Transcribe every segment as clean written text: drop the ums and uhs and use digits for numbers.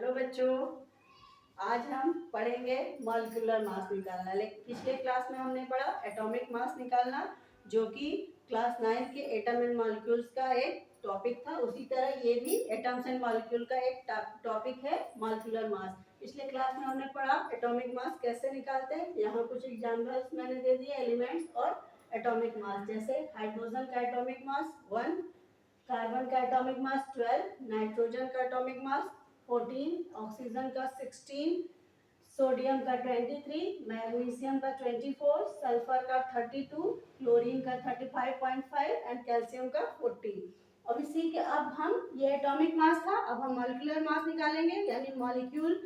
Hello बच्चों, आज हम पढ़ेंगे मॉलिक्यूलर मास निकालना। लेकिन पिछले क्लास में हमने पढ़ा एटॉमिक मास निकालना, जो कि क्लास 9 के एटम एंड मॉलिक्यूल्स का एक टॉपिक था। उसी तरह ये भी एटम्स एंड मॉलिक्यूल का एक टॉपिक है मॉलिक्यूलर मास। पिछले क्लास में हमने पढ़ा एटॉमिक मास कैसे निकालते हैं। यहाँ कुछ एग्जाम्पल्स मैंने दे दिए एलिमेंट्स और एटॉमिक मास, जैसे हाइड्रोजन का एटॉमिक मास 1, कार्बन का एटॉमिक मास 12, नाइट्रोजन का एटॉमिक मास 14, ऑक्सीजन का 16, सोडियम का 23, मैग्नीशियम का 24, सल्फर का 32, क्लोरीन का 35.5 एंड कैल्शियम का 14। अब इसी के अब हम ये एटॉमिक मास था, अब हम मॉलिक्यूलर मास निकालेंगे, यानी मॉलिक्यूल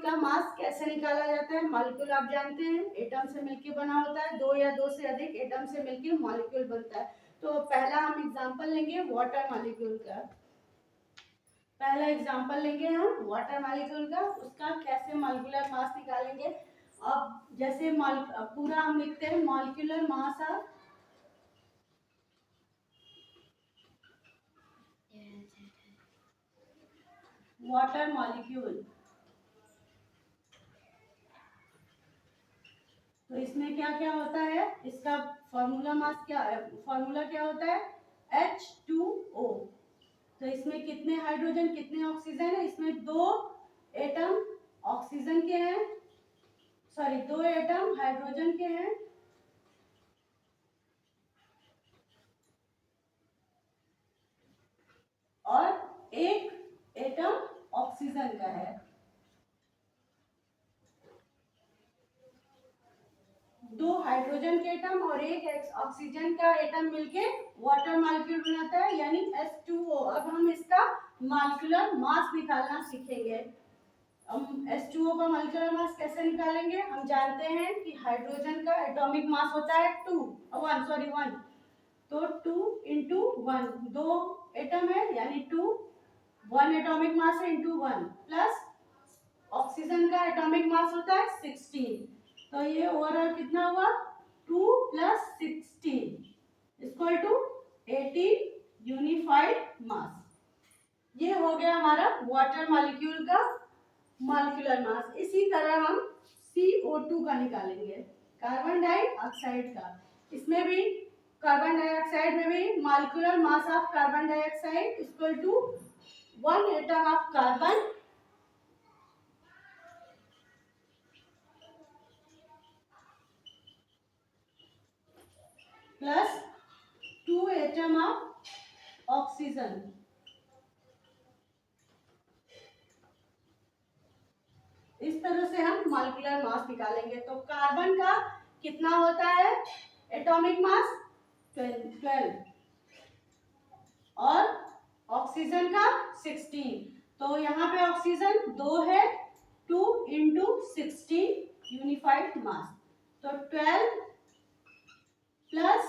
का मास कैसे निकाला जाता है। मॉलिक्यूल आप जानते हैं एटम से मिलकर बना होता है, दो या दो से अधिक एटम से मिलकर मॉलिक्यूल बनता है। तो पहला हम एग्जांपल लेंगे वाटर मॉलिक्यूल का। पहला एग्जांपल लेंगे हम वाटर मॉलिक्यूल का, उसका कैसे मॉलिक्यूलर मास निकालेंगे। अब जैसे पूरा हम लिखते हैं molecular mass of water molecule. तो इसमें क्या क्या होता है, इसका फॉर्मूला क्या होता है H2O। तो इसमें कितने हाइड्रोजन कितने ऑक्सीजन है, इसमें दो एटम ऑक्सीजन के हैं, सॉरी दो एटम हाइड्रोजन के हैं और एक एटम ऑक्सीजन का है। दो हाइड्रोजन के एटम और एक ऑक्सीजन का एटम मिलके वाटर मॉलिक्यूल बनाता है, यानी H2O। अब हम इसका मॉलिक्यूलर मास निकालना सीखेंगे। हम H2O का मॉलिक्यूलर मास कैसे निकालेंगे। हम जानते हैं कि हाइड्रोजन का एटॉमिक मास होता है 1। तो 2 इंटू 1, दो एटम है यानी 2, 1 एटॉमिक मास है इंटू 1, प्लस ऑक्सीजन का एटॉमिक मास होता है 16। तो ये ओवरऑल कितना हुआ 2 प्लस 16 इक्वल टू 18 यूनिफाइड मास। ये हो गया हमारा वाटर मॉलिक्यूल का मॉलिक्यूलर मास। इसी तरह हम CO2 का निकालेंगे, कार्बन डाइऑक्साइड का। इसमें भी कार्बन डाइऑक्साइड में भी molecular mass of carbon dioxide equal to 1 atom of carbon plus 2 atom of oxygen. इस तरह से हम मॉलिक्यूलर मास निकालेंगे। तो कार्बन का कितना होता है एटॉमिक मास 12 और ऑक्सीजन का 16। तो यहाँ पे ऑक्सीजन 2 है, 2 इंटू 16 यूनिफाइड मास। तो 12 प्लस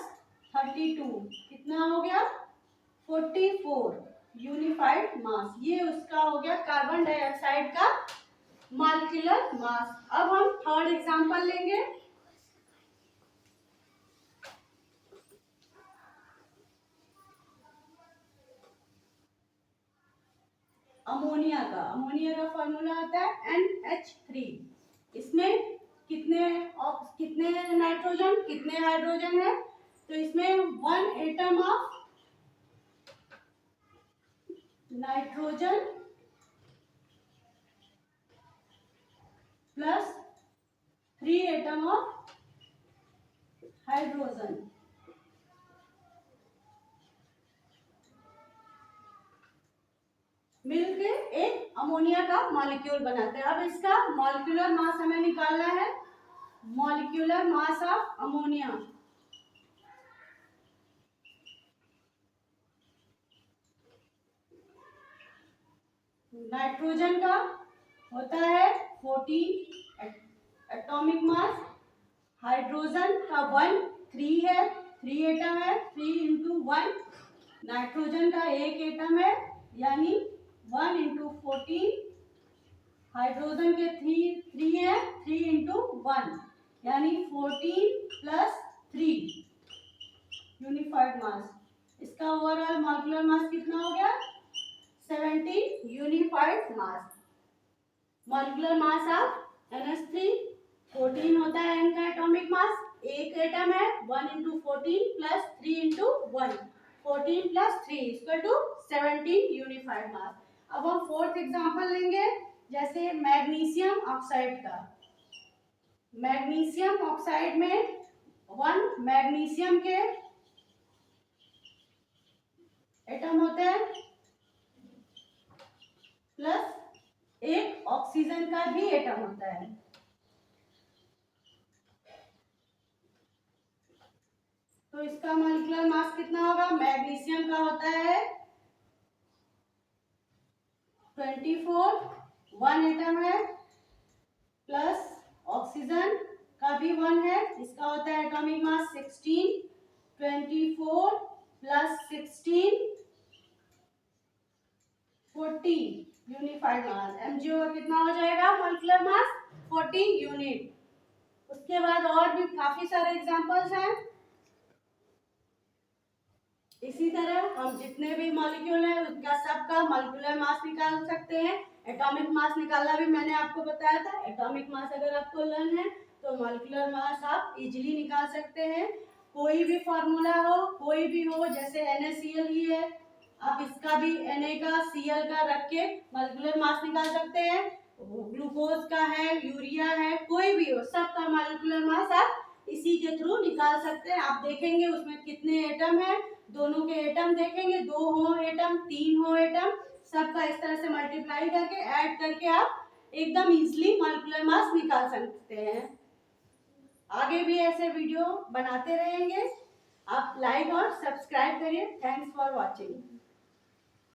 32 कितना हो गया 44 यूनिफाइड मास। ये उसका हो गया कार्बन डाइऑक्साइड का मॉलिक्यूलर मास। अब हम थर्ड एग्जांपल लेंगे अमोनिया का। अमोनिया का फॉर्मूला होता है NH3। इसमें कितने नाइट्रोजन कितने हाइड्रोजन है। तो इसमें 1 atom of nitrogen plus 3 atom of hydrogen मिलके एक अमोनिया का मॉलिक्यूल बनाते हैं। अब इसका मॉलिक्यूलर मास हमें निकालना है, molecular mass of ammonia. Nitrogen का होता है 14 एटॉमिक मास, हाइड्रोजन का 1 3 है, 3 एटम है, 3 इंटू 1। नाइट्रोजन का एक एटम है यानी 1 इंटू 14। हाइड्रोजन के 3 है, 3 इंटू 1 यानी 14 प्लस 3 यूनिफाइड मास। इसका ओवरऑल मॉलिक्यूलर मास कितना हो गया 17 unified mass. Molecular mass of NH3 14 होता है n का एटॉमिक मास। एक एटम है 1 into 14 plus 3 into 1, 14 plus 3 equal to 17 unified mass. अब हम फोर्थ एग्जांपल लेंगे, जैसे मैग्नीशियम ऑक्साइड का। मैग्नीशियम ऑक्साइड में 1 मैग्नीशियम के एटम होते हैं प्लस एक ऑक्सीजन का भी एटम होता है। तो इसका मॉलिक्यूलर मास कितना होगा? मैग्नीशियम का होता है 24, 1 एटम है, प्लस ऑक्सीजन का भी 1 है, इसका होता है एटॉमिक मास 16, 24 प्लस 16 40 यूनिफाइड मास। MgO का कितना हो जाएगा मॉलिक्यूलर मास? 40 यूनिट। उसके बाद और भी काफी सारे एग्जांपल्स हैं। इसी तरह हम जितने भी मॉलिक्यूल हैं उनका सबका मॉलिक्यूलर मास निकाल सकते हैं। एटॉमिक मास निकालना भी मैंने आपको बताया था। एटॉमिक मास अगर आपको लर्न है तो मॉलिक्यूलर मास आप इजीली निकाल सकते हैं। कोई भी फार्मूला हो, कोई भी हो, जैसे NaCl ही है, आप इसका भी Na का Cl का रख के मॉलिक्यूलर मास निकाल सकते हैं। ग्लूकोज का है, यूरिया है, कोई भी हो, सबका मॉलिक्यूलर मास आप इसी के थ्रू निकाल सकते हैं। आप देखेंगे उसमें कितने एटम है, दोनों के एटम देखेंगे, 2 हो एटम, 3 हो एटम, सबका इस तरह से मल्टीप्लाई करके ऐड करके आप एकदम इजीली मॉलिक्यूलर मास निकाल सकते हैं। आगे भी ऐसे वीडियो बनाते रहेंगे। आप लाइक और सब्सक्राइब करिए। Thanks for watching.